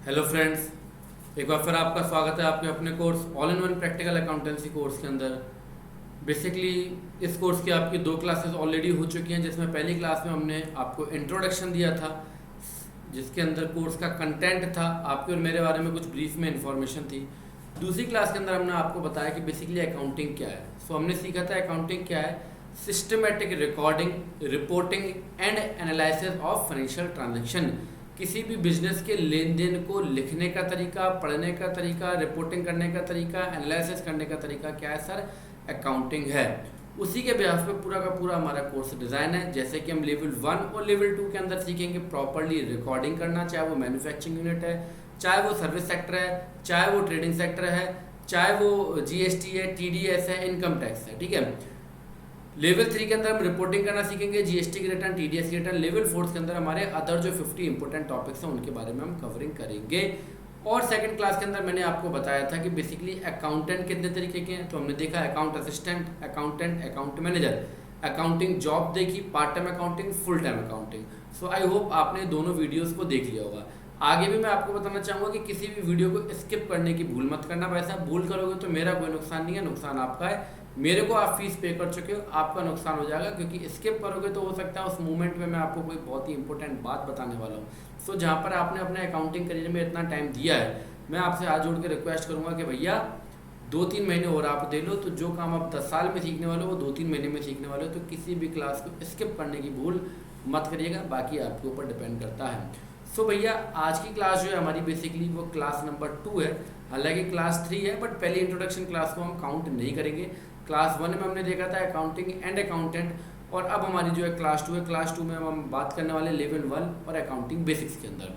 Hello friends, एक बार फिर आपका स्वागत है आपके अपने course all in one practical accountancy course के अंदर। बेसिकली इस कोर्स की आपकी 2 क्लासेस ऑलरेडी हो चुकी हैं, जिसमें पहली क्लास में हमने आपको इंट्रोडक्शन दिया था, जिसके अंदर कोर्स का कंटेंट था, आपके और मेरे बारे में कुछ ब्रीफ में इंफॉर्मेशन थी। दूसरी क्लास के अंदर हमने आपको बताया कि बेसिकली अकाउंटिंग क्या है। सो हमने सीखा था अकाउंटिंग क्या है, systematic recording, reporting and analysis of financial transaction. किसी भी बिजनेस के लेन देन को लिखने का तरीका, पढ़ने का तरीका, रिपोर्टिंग करने का तरीका, एनालिसिस करने का तरीका क्या है सर, अकाउंटिंग है। उसी के बेहाफ पे पूरा का पूरा हमारा कोर्स डिज़ाइन है। जैसे कि हम लेवल 1 और लेवल 2 के अंदर सीखेंगे प्रॉपरली रिकॉर्डिंग करना, चाहे वो मैन्युफैक्चरिंग यूनिट है, चाहे वो सर्विस सेक्टर है, चाहे वो ट्रेडिंग सेक्टर है, चाहे वो जीएसटी है, टीडीएस है, इनकम टैक्स है। ठीक है। लेवल 3 के अंदर हम रिपोर्टिंग करना सीखेंगे, जीएसटी की रिटर्न, टीडीएस की रिटर्न। लेवल 4 के अंदर हमारे अदर जो 50 इंपॉर्टेंट टॉपिक्स हैं उनके बारे में हम कवरिंग करेंगे। और सेकंड क्लास के अंदर मैंने आपको बताया था कि बेसिकली अकाउंटेंट कितने तरीके के हैं। तो हमने देखा account assistant, accountant, account manager, accounting job देखी, part time accounting, full time accounting. So I hope आपने दोनों वीडियोस को देख लिया होगा। आगे भी मैं आपको बताना चाहूँगा कि किसी भी वीडियो को स्किप करने की भूल मत करना। वैसा भूल करोगे तो मेरा कोई नुकसान नहीं है, नुकसान आपका है। मेरे को आप फीस पे कर चुके हो, आपका नुकसान हो जाएगा, क्योंकि स्किप करोगे तो हो सकता है उस मोमेंट में मैं आपको कोई बहुत ही इंपॉर्टेंट बात बताने वाला हूँ। सो जहाँ पर आपने अपने अकाउंटिंग करियर में इतना टाइम दिया है, मैं आपसे हाथ जोड़ के रिक्वेस्ट करूँगा कि भैया 2-3 महीने और आप दे लो। तो जो काम आप 10 साल में सीखने वाले हो वो 2-3 महीने में सीखने वाले हो। तो किसी भी क्लास को स्किप करने की भूल मत करिएगा, बाकी आपके ऊपर डिपेंड करता है। सो भैया आज की क्लास जो है हमारी बेसिकली वो क्लास नंबर 2 है। हालांकि क्लास 3 है, बट पहली इंट्रोडक्शन क्लास को हम काउंट नहीं करेंगे। क्लास 1 में हमने देखा था अकाउंटिंग एंड अकाउंटेंट, और अब हमारी जो है क्लास 2 है। क्लास 2 में हम बात करने वाले लेवल 1 और अकाउंटिंग बेसिक्स के अंदर।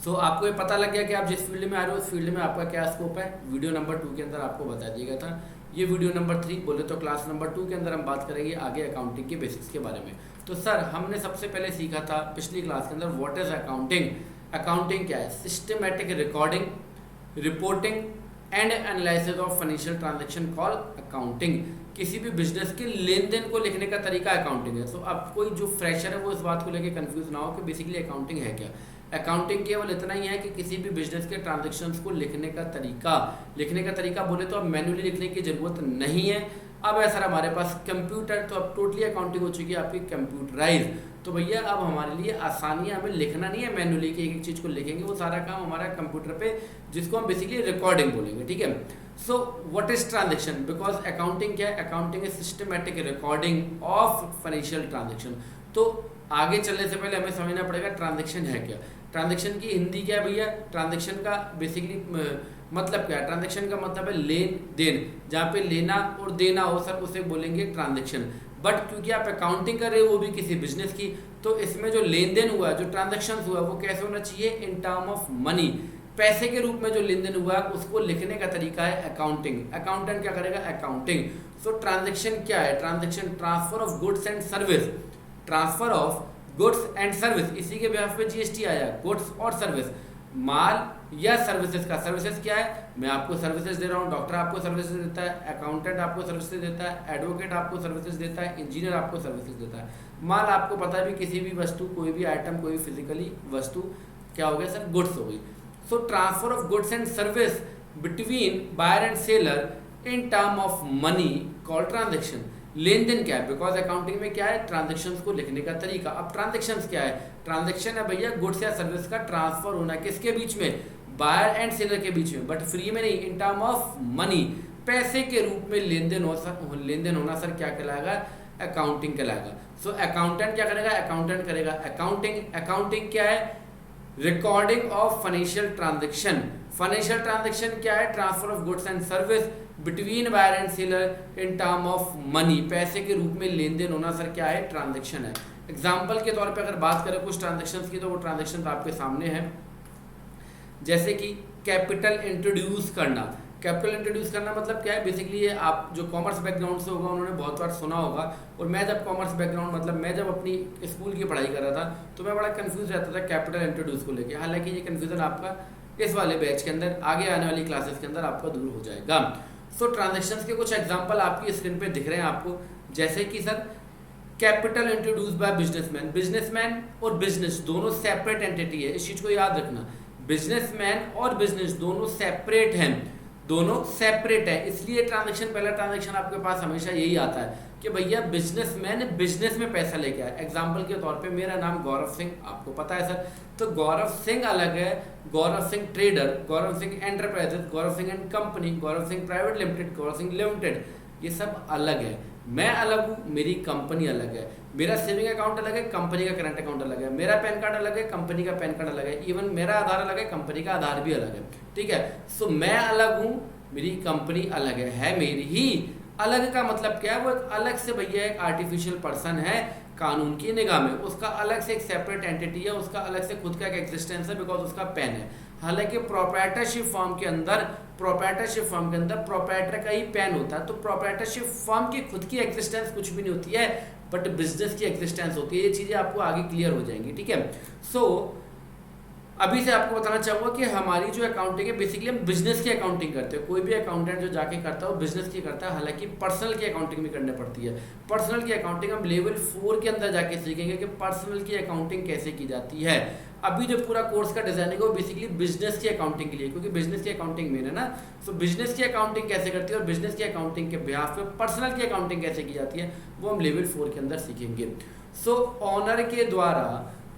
सो आपको ये पता लग गया कि आप जिस फील्ड में आ रहे हो उस फील्ड में आपका क्या स्कोप है। वीडियो नंबर 2 के अंदर आपको बता दिया गया था। ये वीडियो नंबर 3 बोले तो क्लास नंबर 2 के अंदर हम बात करेंगे आगे अकाउंटिंग के बेसिक्स के बारे में। तो सर हमने सबसे पहले सीखा था पिछली क्लास के अंदर व्हाट इज अकाउंटिंग। अकाउंटिंग क्या है, systematic recording, reporting and analysis of financial transaction call accounting. किसी भी बिजनेस के लेन देन को लिखने का तरीका अकाउंटिंग है। सो अब कोई जो फ्रेशर है वो इस बात को लेकर कंफ्यूज ना हो कि बेसिकली अकाउंटिंग है क्या। अकाउंटिंग केवल इतना ही है कि किसी भी बिजनेस के ट्रांजैक्शंस को लिखने का तरीका बोले तो अब मैन्युअली लिखने की जरूरत नहीं है। अब है सर हमारे पास कंप्यूटर, तो अब टोटली अकाउंटिंग हो चुकी है आपकी कंप्यूटराइज। तो भैया अब हमारे लिए आसानी है, हमें लिखना नहीं है मैन्युअली कि एक एक चीज़ को लिखेंगे, वो सारा काम हमारा कंप्यूटर पे, जिसको हम बेसिकली रिकॉर्डिंग बोलेंगे। ठीक है। So what is transaction, because accounting क्या है, accounting is systematic recording of financial transaction. तो आगे चलने से पहले हमें समझना पड़ेगा ट्रांजैक्शन है क्या। ट्रांजैक्शन की हिंदी क्या है भैया, ट्रांजैक्शन का बेसिकली मतलब क्या है, ट्रांजैक्शन का मतलब है लेन देन। जहाँ पे लेना और देना हो सर उसे बोलेंगे ट्रांजैक्शन। बट क्योंकि आप अकाउंटिंग कर रहे हो वो भी किसी बिजनेस की, तो इसमें जो लेन देन हुआ है, जो ट्रांजैक्शन हुआ है वो कैसे होना चाहिए, इन टर्म ऑफ मनी, पैसे के रूप में जो लेन देन हुआ है उसको लिखने का तरीका है अकाउंटिंग। अकाउंटेंट क्या करेगा, अकाउंटिंग। सो ट्रांजैक्शन क्या है, transaction transfer of goods and service, transfer of goods and service. इसी के बिहाफ पे जीएसटी आया, गुड्स और सर्विस, माल या सर्विसेज का। सर्विसेज क्या है, मैं आपको सर्विसेज दे रहा हूँ, डॉक्टर आपको सर्विसेज देता है, अकाउंटेंट आपको सर्विसेज देता है, एडवोकेट आपको सर्विसेज देता है, इंजीनियर आपको सर्विसेज देता है। माल आपको पता है भी किसी भी वस्तु, कोई भी आइटम, कोई फिजिकली वस्तु क्या हो गया सर, गुड्स हो गई। So transfer of goods and service between buyer and seller in term of money called transaction. लेन देन क्या है, बिकॉज अकाउंटिंग में क्या है, ट्रांजेक्शन्स को लिखने का तरीका। अब ट्रांजेक्शन्स क्या है, ट्रांजेक्शन है भैया गुड्स या सर्विस का ट्रांसफर होना, किसके बीच में, बायर एंड सेलर के बीच में, बट फ्री में नहीं, इन टर्म ऑफ मनी, पैसे के रूप में लेन देन होना सर क्या कहलाएगा, अकाउंटिंग कहलाएगा। सो अकाउंटेंट क्या करेगा, अकाउंटेंट करेगा अकाउंटिंग। अकाउंटिंग क्या है, recording of financial transaction. Financial transaction क्या है, transfer of goods and service between buyer and seller in term of money, पैसे के रूप में लेन देन होना सर क्या है, ट्रांजेक्शन है। एग्जाम्पल के तौर पे अगर बात करें कुछ ट्रांजेक्शन्स की, तो वो ट्रांजेक्शन आपके सामने है। जैसे कि कैपिटल इंट्रोड्यूस करना। कैपिटल इंट्रोड्यूस करना मतलब क्या है, बेसिकली ये आप जो कॉमर्स बैकग्राउंड से होगा उन्होंने बहुत बार सुना होगा। और मैं जब कॉमर्स बैकग्राउंड मतलब मैं जब अपनी स्कूल की पढ़ाई कर रहा था तो मैं बड़ा कंफ्यूज रहता था कैपिटल इंट्रोड्यूस को लेके। हालांकि ये कंफ्यूजन आपका इस वाले बैच के अंदर, आगे आने वाली क्लासेस के अंदर आपका दूर हो जाएगा। सो ट्रांजेक्शन्स के कुछ एग्जाम्पल आपकी स्क्रीन पे दिख रहे हैं आपको। जैसे कि sir capital introduce by businessman. Businessman और बिजनेस दोनों सेपरेट एंटिटी है, इस चीज़ को याद रखना। बिजनेसमैन और बिजनेस दोनों सेपरेट हैं, दोनों सेपरेट है, इसलिए ट्रांजैक्शन, पहला ट्रांजैक्शन आपके पास हमेशा यही आता है कि भैया बिजनेसमैन बिजनेस में पैसा लेके आया। एग्जांपल के तौर पे मेरा नाम गौरव सिंह, आपको पता है सर, तो गौरव सिंह अलग है, Gaurav Singh trader, Gaurav Singh enterprises, Gaurav Singh and company, Gaurav Singh private limited, Gaurav Singh limited, ये सब अलग है। मैं अलग हूँ, मेरी कंपनी अलग है, मेरा सेविंग अकाउंट अलग है, कंपनी का करंट अकाउंट अलग है, मेरा पैन कार्ड अलग है, कंपनी का पैन कार्ड अलग है, इवन मेरा आधार अलग है, कंपनी का आधार भी अलग है, ठीक है। सो मैं अलग हूँ, मेरी कंपनी अलग है मेरी ही। अलग का मतलब क्या है, वो एक अलग से भैया एक आर्टिफिशियल पर्सन है कानून की निगाह में, उसका अलग से एक सेपरेट एंटिटी है, उसका अलग से खुद का एक एग्जिस्टेंस है, बिकॉज उसका पेन है। हालांकि प्रोप्राइटरशिप फॉर्म के अंदर प्रोप्राइटर का ही पेन होता है, तो प्रोप्राइटरशिप फॉर्म की खुद की एग्जिस्टेंस कुछ भी नहीं होती है, बट बिजनेस की एग्जिस्टेंस होती है। ये चीज़ें आपको आगे क्लियर हो जाएंगी, ठीक है। सो अभी से आपको बताना चाहूँगा कि हमारी जो अकाउंटिंग है, बेसिकली हम बिजनेस की अकाउंटिंग करते हैं। कोई भी अकाउंटेंट जो जाके करता है वो बिजनेस की करता है, हालांकि पर्सनल की अकाउंटिंग भी करनी पड़ती है। पर्सनल की अकाउंटिंग हम लेवल 4 के अंदर जाके सीखेंगे कि पर्सनल की अकाउंटिंग कैसे की जाती है। अभी जो पूरा कोर्स का डिजाइनिंग है वो बेसिकली बिजनेस की अकाउंटिंग के लिए, क्योंकि बिजनेस की अकाउंटिंग मेन है ना। सो बिजनेस की अकाउंटिंग कैसे करती है और बिजनेस की अकाउंटिंग के बिहाफ पे पर्सनल की अकाउंटिंग कैसे की जाती है वो हम लेवल 4 के अंदर सीखेंगे। सो ऑनर के द्वारा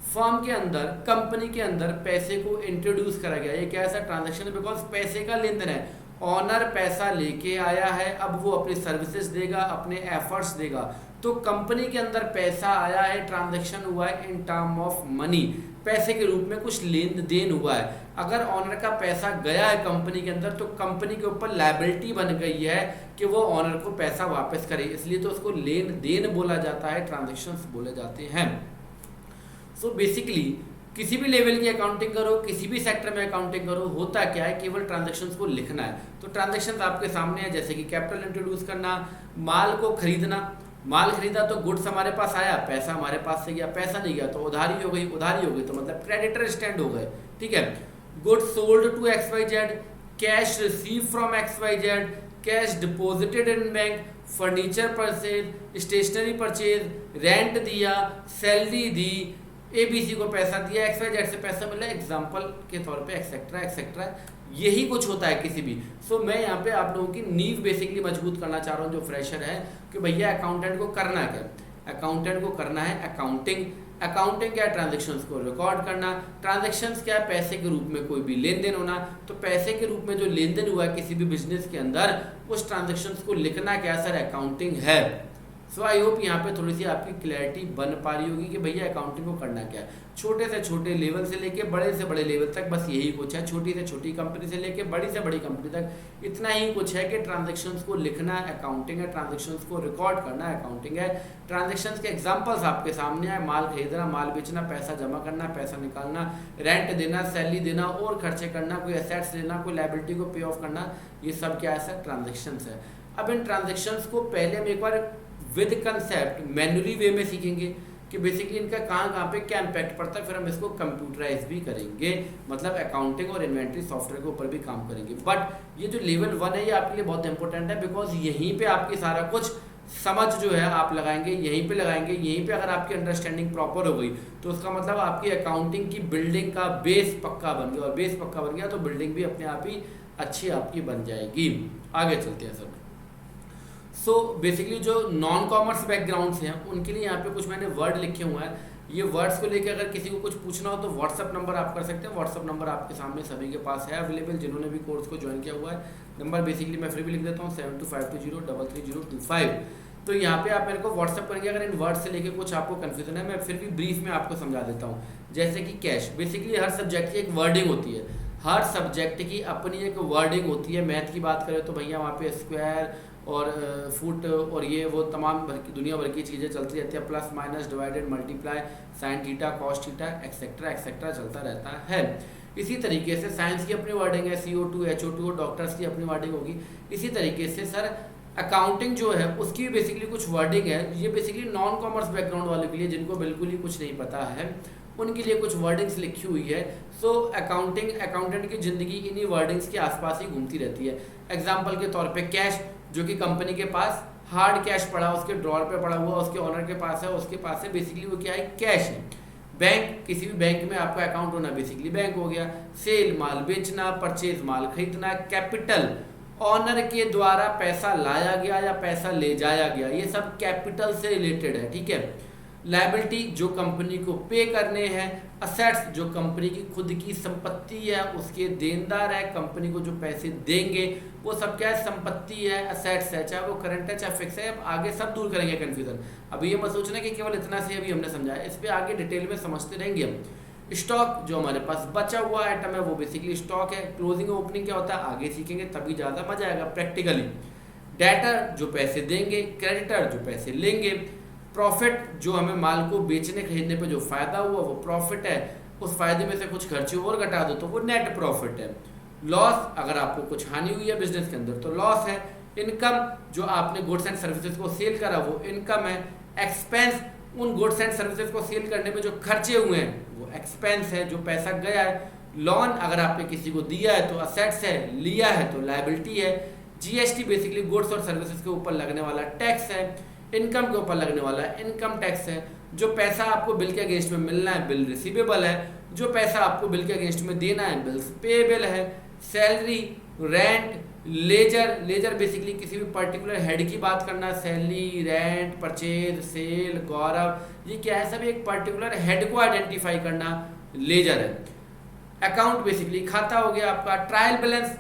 फर्म के अंदर, कंपनी के अंदर पैसे को इंट्रोड्यूस करा गया। ये क्या ऐसा ट्रांजैक्शन है, बिकॉज पैसे का लेन देन है। ऑनर पैसा लेके आया है, अब वो अपनी सर्विसेज देगा, अपने एफर्ट्स देगा, तो कंपनी के अंदर पैसा आया है, ट्रांजैक्शन हुआ है इन टर्म ऑफ मनी, पैसे के रूप में कुछ लेन देन हुआ है। अगर ऑनर का पैसा गया है कंपनी के अंदर, तो कंपनी के ऊपर लायबिलिटी बन गई है कि वो ऑनर को पैसा वापस करे, इसलिए तो उसको लेन देन बोला जाता है, ट्रांजैक्शंस बोले जाते हैं। सो बेसिकली किसी भी लेवल की अकाउंटिंग करो, किसी भी सेक्टर में अकाउंटिंग करो, होता क्या है, केवल ट्रांजैक्शंस को लिखना है। तो ट्रांजैक्शंस आपके सामने है, जैसे कि कैपिटल इंट्रोड्यूस करना, माल को खरीदना, माल खरीदा तो गुड्स हमारे पास आया, पैसा हमारे पास से गया, पैसा नहीं गया तो उधारी हो गई, उधारी हो गई तो मतलब क्रेडिटर स्टैंड हो गए, ठीक है। Goods sold to XYZ, cash receive from XYZ, cash deposited in bank, furniture purchase, stationery purchase, rent दिया, सैलरी दी, ABC को पैसा दिया, XYZ से पैसा मिला, एग्जाम्पल के तौर पे एक्सेट्रा एक्सेट्रा, यही कुछ होता है किसी भी। सो मैं यहाँ पे आप लोगों की नींव बेसिकली मजबूत करना चाह रहा हूँ जो फ्रेशर है, कि भैया अकाउंटेंट को करना क्या, अकाउंटेंट को करना है अकाउंटिंग। अकाउंटिंग क्या है, ट्रांजेक्शन्स को रिकॉर्ड करना। ट्रांजेक्शन्स क्या है, पैसे के रूप में कोई भी लेन देन होना। तो पैसे के रूप में जो लेन देन हुआ है किसी भी बिजनेस के अंदर, उस ट्रांजेक्शन्स को लिखना क्या सर, अकाउंटिंग है। सो आई होप यहाँ पे थोड़ी सी आपकी क्लैरिटी बन पा रही होगी कि भैया अकाउंटिंग को करना क्या है। छोटे से छोटे लेवल से लेके बड़े से बड़े लेवल तक बस यही कुछ है, छोटी से छोटी कंपनी से लेके बड़ी से बड़ी कंपनी तक इतना ही कुछ है कि ट्रांजैक्शंस को लिखना अकाउंटिंग है, ट्रांजैक्शंस को रिकॉर्ड करना अकाउंटिंग है। ट्रांजैक्शंस के एग्जांपल्स आपके सामने है, माल खरीदना, माल बेचना, पैसा जमा करना, पैसा निकालना, रेंट देना, सैलरी देना और खर्चे करना, कोई एसेट्स लेना, कोई लायबिलिटी को पे ऑफ करना, ये सब क्या है सर, ट्रांजैक्शंस है। अब इन ट्रांजैक्शंस को पहले हम एक बार विद कंसेप्ट मैन्युअली वे में सीखेंगे कि बेसिकली इनका कहाँ पे क्या इम्पैक्ट पड़ता है, फिर हम इसको कंप्यूटराइज भी करेंगे, मतलब अकाउंटिंग और इन्वेंट्री सॉफ्टवेयर के ऊपर भी काम करेंगे। बट ये जो लेवल 1 है ये आपके लिए बहुत इंपॉर्टेंट है, बिकॉज यहीं पे आपकी सारा कुछ समझ जो है आप लगाएंगे, यहीं पे लगाएंगे। यहीं पे अगर आपकी अंडरस्टैंडिंग प्रॉपर हो गई तो उसका मतलब आपकी अकाउंटिंग की बिल्डिंग का बेस पक्का बन गया, और बेस पक्का बन गया तो बिल्डिंग भी अपने आप ही अच्छी आपकी बन जाएगी। आगे चलते हैं सर। सो बेसिकली जो नॉन कॉमर्स बैकग्राउंड्स हैं उनके लिए यहाँ पे कुछ मैंने वर्ड लिखे हुए हैं। ये वर्ड्स को लेकर अगर किसी को कुछ पूछना हो तो व्हाट्सअप नंबर आप कर सकते हैं। व्हाट्सअप नंबर आपके सामने सभी के पास है अवेलेबल, जिन्होंने भी कोर्स को ज्वाइन किया हुआ है। नंबर बेसिकली मैं फिर भी लिख देता हूँ 7252033025। तो यहाँ पे आप मेरे को व्हाट्सअप करेंगे अगर इन वर्ड से लेकर कुछ आपको कन्फ्यूजन है। मैं फिर भी ब्रीफ में आपको समझा देता हूँ। जैसे कि कैश, बेसिकली हर सब्जेक्ट की एक वर्डिंग होती है, हर सब्जेक्ट की अपनी एक वर्डिंग होती है। मैथ की बात करें तो भैया वहाँ पे स्क्वायर और फुट और ये वो तमाम दुनिया भर की चीज़ें चलती रहती है, plus minus divided multiply, sine theta cos theta etcetera etcetera चलता रहता है। इसी तरीके से साइंस की अपनी वर्डिंग है, CO2 HO2, डॉक्टर्स की अपनी वर्डिंग होगी। इसी तरीके से सर अकाउंटिंग जो है उसकी बेसिकली कुछ वर्डिंग है। ये बेसिकली नॉन कॉमर्स बैकग्राउंड वालों के लिए जिनको बिल्कुल ही कुछ नहीं पता है उनके लिए कुछ वर्डिंग्स लिखी हुई है। सो अकाउंटेंट की ज़िंदगी इन्हीं वर्डिंग्स के आसपास ही घूमती रहती है। एग्जाम्पल के तौर पे कैश, जो कि कंपनी के पास हार्ड कैश पड़ा, उसके ड्रॉर पे पड़ा हुआ, उसके ऑनर के पास है, उसके पास है, बेसिकली वो क्या है, कैश है। बैंक, किसी भी बैंक में आपका अकाउंट होना बेसिकली बैंक हो गया। सेल माल बेचना, परचेज माल खरीदना। कैपिटल ऑनर के द्वारा पैसा लाया गया या पैसा ले जाया गया, ये सब कैपिटल से रिलेटेड है, ठीक है। लायबिलिटी जो कंपनी को पे करने हैं। असेट्स जो कंपनी की खुद की संपत्ति है, उसके देनदार है, कंपनी को जो पैसे देंगे वो सब क्या है, संपत्ति है, असेट्स है, चाहे वो करंट है चाहे फिक्स है। अब आगे सब दूर करेंगे कन्फ्यूजन। अभी ये मत सोचना कि केवल इतना से अभी हमने समझाया, इस पर आगे डिटेल में समझते रहेंगे हम। स्टॉक जो हमारे पास बचा हुआ आइटम है वो बेसिकली स्टॉक है। क्लोजिंग और ओपनिंग क्या होता है आगे सीखेंगे, तभी ज़्यादा मजा आएगा प्रैक्टिकली। डेटर जो पैसे देंगे, क्रेडिटर जो पैसे लेंगे। प्रॉफिट जो हमें माल को बेचने खरीदने पे जो फायदा हुआ वो प्रॉफिट है, उस फायदे में से कुछ खर्चे और घटा दो तो वो नेट प्रॉफिट है। लॉस अगर आपको कुछ हानि हुई है बिजनेस के अंदर तो लॉस है। इनकम जो आपने गुड्स एंड सर्विसेज को सेल करा वो इनकम है। एक्सपेंस उन गुड्स एंड सर्विसेज को सेल करने में जो खर्चे हुए हैं वो एक्सपेंस है, जो पैसा गया है। लोन अगर आपने किसी को दिया है तो असेट्स है, लिया है तो लायबिलिटी है। जीएसटी बेसिकली गुड्स और सर्विसेज के ऊपर लगने वाला टैक्स है। इनकम के ऊपर लगने वाला इनकम टैक्स है। जो पैसा आपको बिल के अगेंस्ट में मिलना है बिल रिसीवेबल है। जो पैसा आपको बिल के अगेंस्ट में देना है बिल्स पेएबल है। Salary, rent, ledger, ledger basically किसी भी पर्टिकुलर हेड की बात करना, salary, rent, purchase, sale, Gaurav, ये क्या है, सब एक पर्टिकुलर हेड को आइडेंटिफाई करना लेजर है। अकाउंट बेसिकली खाता हो गया आपका। ट्रायल बैलेंस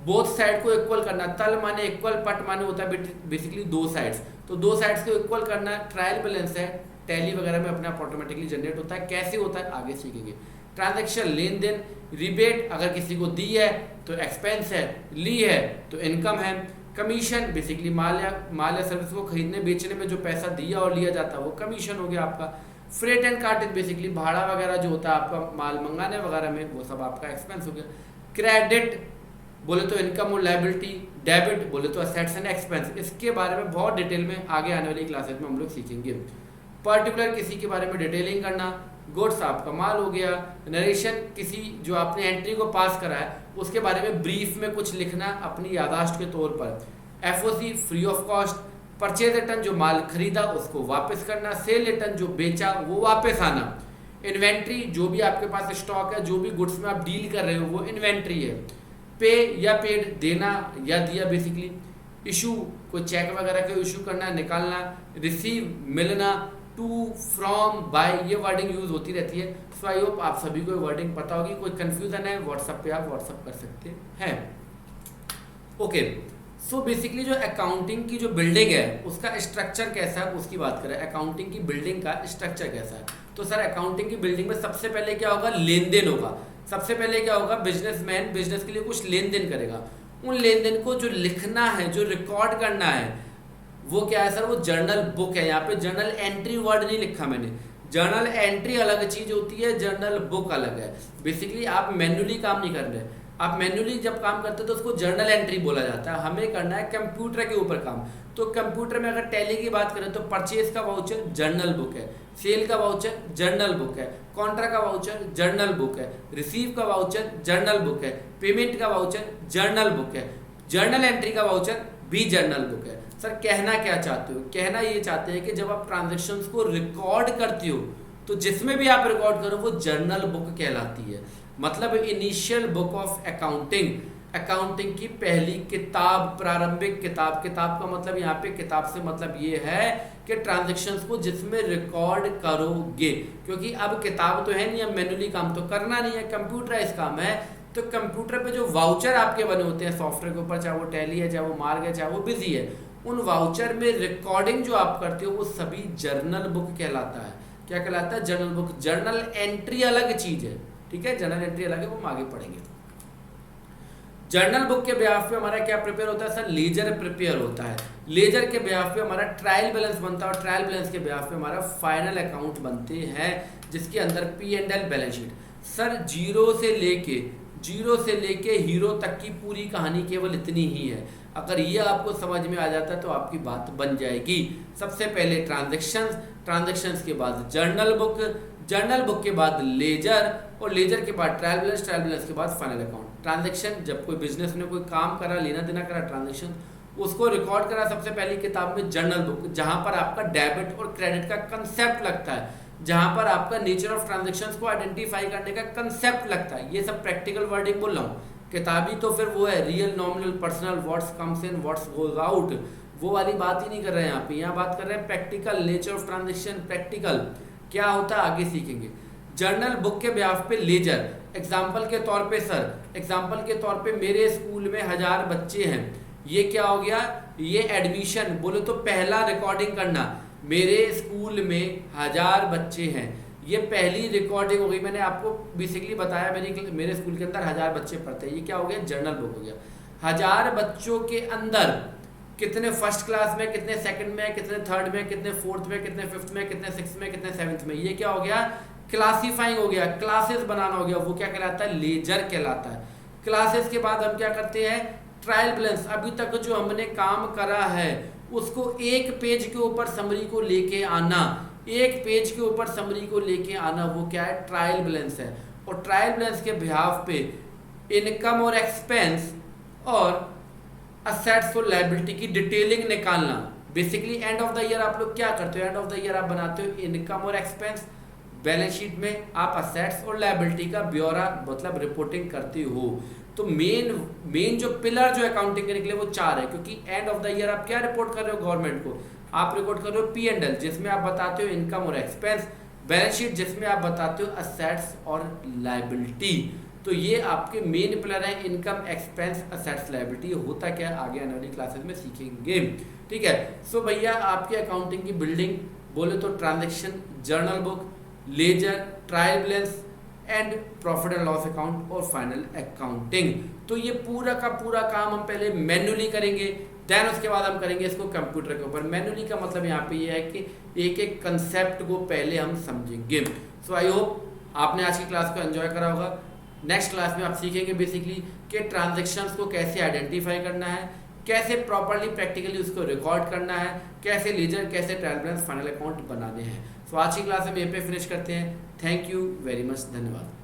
बोथ साइड को इक्वल करना, तल माने इक्वल, पट माने होता है बेसिकली दो साइड्स, तो दो साइड्स को इक्वल करना ट्रायल बैलेंस है। टैली वगैरह में अपने आप ऑटोमेटिकली जनरेट होता है, कैसे होता है आगे सीखेंगे। ट्रांजैक्शन लेन देन, रिबेट अगर किसी को दी है तो एक्सपेंस है, ली है तो इनकम है। कमीशन बेसिकली माल या सर्विस को खरीदने बेचने में जो पैसा दिया और लिया जाता है वो कमीशन हो गया आपका। फ्रेट एंड कार्टेज बेसिकली भाड़ा वगैरह जो होता है आपका माल मंगाने वगैरह में, वो सब आपका एक्सपेंस हो गया। क्रेडिट बोले तो इनकम और लायबिलिटी, डेबिट बोले तो असेट्स एंड एक्सपेंस। इसके बारे में बहुत डिटेल में आगे आने वाली क्लासेस में हम लोग सीखेंगे। पर्टिकुलर किसी के बारे में डिटेलिंग करना, गुड्स आपका माल हो गया। नरेशन किसी जो आपने एंट्री को पास करा है उसके बारे में ब्रीफ में कुछ लिखना अपनी यादाश्त के तौर पर। FOC free of cost. Purchase return जो माल खरीदा उसको वापस करना। सेल रिटर्न जो बेचा वो वापस आना। इन्वेंट्री जो भी आपके पास स्टॉक है, जो भी गुड्स में आप डील कर रहे हो वो इन्वेंट्री है। पे या पेड देना या दिया बेसिकली। इशू कोई चेक वगैरह को इशू करना, निकालना। रिसीव मिलना। टू, फ्रॉम, बाय, ये वर्डिंग यूज होती रहती है। सो आई होप आप सभी को वर्डिंग पता होगी। कोई कंफ्यूजन है व्हाट्सएप पे आप व्हाट्सएप कर सकते हैं। ओके, सो बेसिकली जो अकाउंटिंग की जो बिल्डिंग है उसका स्ट्रक्चर कैसा है उसकी बात करें। अकाउंटिंग की बिल्डिंग का स्ट्रक्चर कैसा है, तो सर अकाउंटिंग की बिल्डिंग में सबसे पहले क्या होगा, लेन देन होगा। सबसे पहले क्या होगा, बिजनेसमैन बिजनेस के लिए कुछ लेन देन करेगा। उन लेन देन को जो लिखना है, जो रिकॉर्ड करना है वो क्या है सर, वो जर्नल बुक है। यहाँ पे जर्नल एंट्री वर्ड नहीं लिखा मैंने। जर्नल एंट्री अलग चीज होती है, जर्नल बुक अलग है। बेसिकली आप मैन्युअली काम नहीं कर रहे। आप मैन्युअली जब काम करते हो तो उसको जर्नल एंट्री बोला जाता है। हमें करना है कंप्यूटर के ऊपर काम। तो कंप्यूटर में अगर टैली की बात करें तो परचेज का वाउचर जर्नल बुक है, सेल का वाउचर जर्नल बुक है, कॉन्ट्रैक्ट का वाउचर जर्नल बुक है, रिसीव का वाउचर जर्नल बुक है, पेमेंट का वाउचर जर्नल बुक है, जर्नल एंट्री का वाउचर भी जर्नल बुक है। सर कहना क्या चाहते हो, कहना ये चाहते हैं कि जब आप ट्रांजैक्शंस को रिकॉर्ड करते हो तो जिसमें भी आप रिकॉर्ड करो वो जर्नल बुक कहलाती है। मतलब initial book of accounting, accounting की पहली किताब, प्रारंभिक किताब। किताब का मतलब यहाँ पे किताब से मतलब ये है कि ट्रांजैक्शंस को जिसमें रिकॉर्ड करोगे, क्योंकि अब किताब तो है नहीं, अब मैन्युअली काम तो करना नहीं है, कंप्यूटराइज काम है। तो कंप्यूटर पे जो वाउचर आपके बने होते हैं सॉफ्टवेयर के ऊपर, चाहे वो टैली है, चाहे वो मार्ग है, चाहे वो बिजी है, उन वाउचर में रिकॉर्डिंग जो आप करते हो वो सभी जर्नल बुक कहलाता है। क्या कहलाता है, जर्नल बुक। जर्नल एंट्री अलग चीज है, ठीक है, जर्नल एंट्री अलग है, वो हम आगे पढ़ेंगे। जर्नल बुक के बिहाफ पे हमारा क्या प्रिपेयर होता है सर, लेजर प्रिपेयर होता है। लेजर के बिहाफ पे हमारा ट्रायल बैलेंस बनता है और ट्रायल बैलेंस के बिहाफ पे हमारा फाइनल अकाउंट बनते हैं, जिसके अंदर P&L balance sheet. Sir zero से लेके हीरो तक की पूरी कहानी केवल इतनी ही है। अगर ये आपको समझ में आ जाता है तो आपकी बात बन जाएगी। सबसे पहले ट्रांजैक्शंस के बाद जर्नल बुक के बाद लेजर, और लेजर के बाद ट्रायल बैलेंस के बाद फाइनल अकाउंट। ट्रांजैक्शन जब कोई बिजनेस ने कोई काम करा, लेना देना करा, ट्रांजैक्शन उसको रिकॉर्ड करा सबसे पहली किताब में जर्नल बुक, जहां पर आपका डेबिट और क्रेडिट का कंसेप्ट लगता है। जहां पर आपका नेचर ऑफ ट्रांजेक्शन्स को आइडेंटिफाई करने का कंसेप्ट लगता है। ये सब प्रैक्टिकल वर्डिंग बोल रहा हूँ, किताबी तो फिर वो है real, nominal, personal, what's comes in, what's goes out, वो वाली बात ही नहीं कर रहे हैं यहाँ पे। यहाँ बात कर रहे हैं practical, nature of transaction, practical क्या होता है आगे सीखेंगे। जर्नल बुक के ब्याह पे लेजर, एग्जाम्पल के तौर पे सर, एग्जाम्पल के तौर पे मेरे स्कूल में 1000 बच्चे हैं, ये क्या हो गया, ये एडमिशन बोले तो पहला रिकॉर्डिंग करना, मेरे स्कूल में 1000 बच्चे हैं, ये पहली रिकॉर्डिंग हो गई। मैंने आपको बेसिकली बताया मेरे स्कूल के अंदर 1000 बच्चे पढ़ते हैं, ये क्या हो गया, जर्नल बुक हो गया। 1000 बच्चों के अंदर कितने फर्स्ट क्लास में, कितने सेकंड में, कितने थर्ड में, कितने फोर्थ में, कितने फिफ्थ में, कितने सिक्स्थ में, कितने सेवन्थ में, ये क्या हो गया, क्लासीफाइंग हो गया, क्लासेस बनाना हो गया, वो क्या कहलाता है, लेजर कहलाता है। क्लासेस के बाद हम क्या करते हैं, ट्रायल बैलेंस। अभी तक जो हमने काम करा है उसको एक पेज के ऊपर समरी को लेके आना, एक पेज के ऊपर समरी को लेके आना, वो क्या है, ट्रायल बैलेंस है। और ट्रायल बैलेंस के बिहाफ पे इनकम और एक्सपेंस और असेट्स और लायबिलिटी की डिटेलिंग निकालना। Basically end of the year आप लोग क्या करते हो, एंड ऑफ द ईयर आप बनाते हो इनकम और एक्सपेंस, बैलेंस शीट में आप असेट्स और लायबिलिटी का ब्यौरा मतलब रिपोर्टिंग करते हो। तो मेन जो पिलर जो अकाउंटिंग के निकले वो 4 है, क्योंकि एंड ऑफ द ईयर आप क्या रिपोर्ट कर रहे हो गवर्नमेंट को, आप रिपोर्ट कर रहे हो P&L जिसमें आप बताते हो इनकम और एक्सपेंस, बैलेंस शीट जिसमें आप बताते हो असेट्स और लायबिलिटी। तो ये आपके मेन पिलर है, इनकम, एक्सपेंस, असेट्स, लायबिलिटी। होता क्या है आगे आने वाली क्लासेस में सीखेंगे, ठीक है। सो भैया आपके अकाउंटिंग की बिल्डिंग बोले तो transaction, journal book, ledger, trial balance and profit and loss account और फाइनल अकाउंटिंग। तो ये पूरा का पूरा काम हम पहले मैन्युअली करेंगे, देन उसके बाद हम करेंगे इसको कंप्यूटर के ऊपर। मैन्युअली का मतलब यहाँ पे ये है कि एक एक कंसेप्ट को पहले हम समझेंगे। सो आई होप आपने आज की क्लास को एंजॉय करा होगा। नेक्स्ट क्लास में आप सीखेंगे बेसिकली कि ट्रांजेक्शन्स को कैसे आइडेंटिफाई करना है, कैसे प्रॉपरली प्रैक्टिकली उसको रिकॉर्ड करना है, कैसे लेजर, कैसे ट्रायल बैलेंस, फाइनल अकाउंट बनाने हैं। सो आज की क्लास हम यहीं पे फिनिश करते हैं। थैंक यू वेरी मच, धन्यवाद।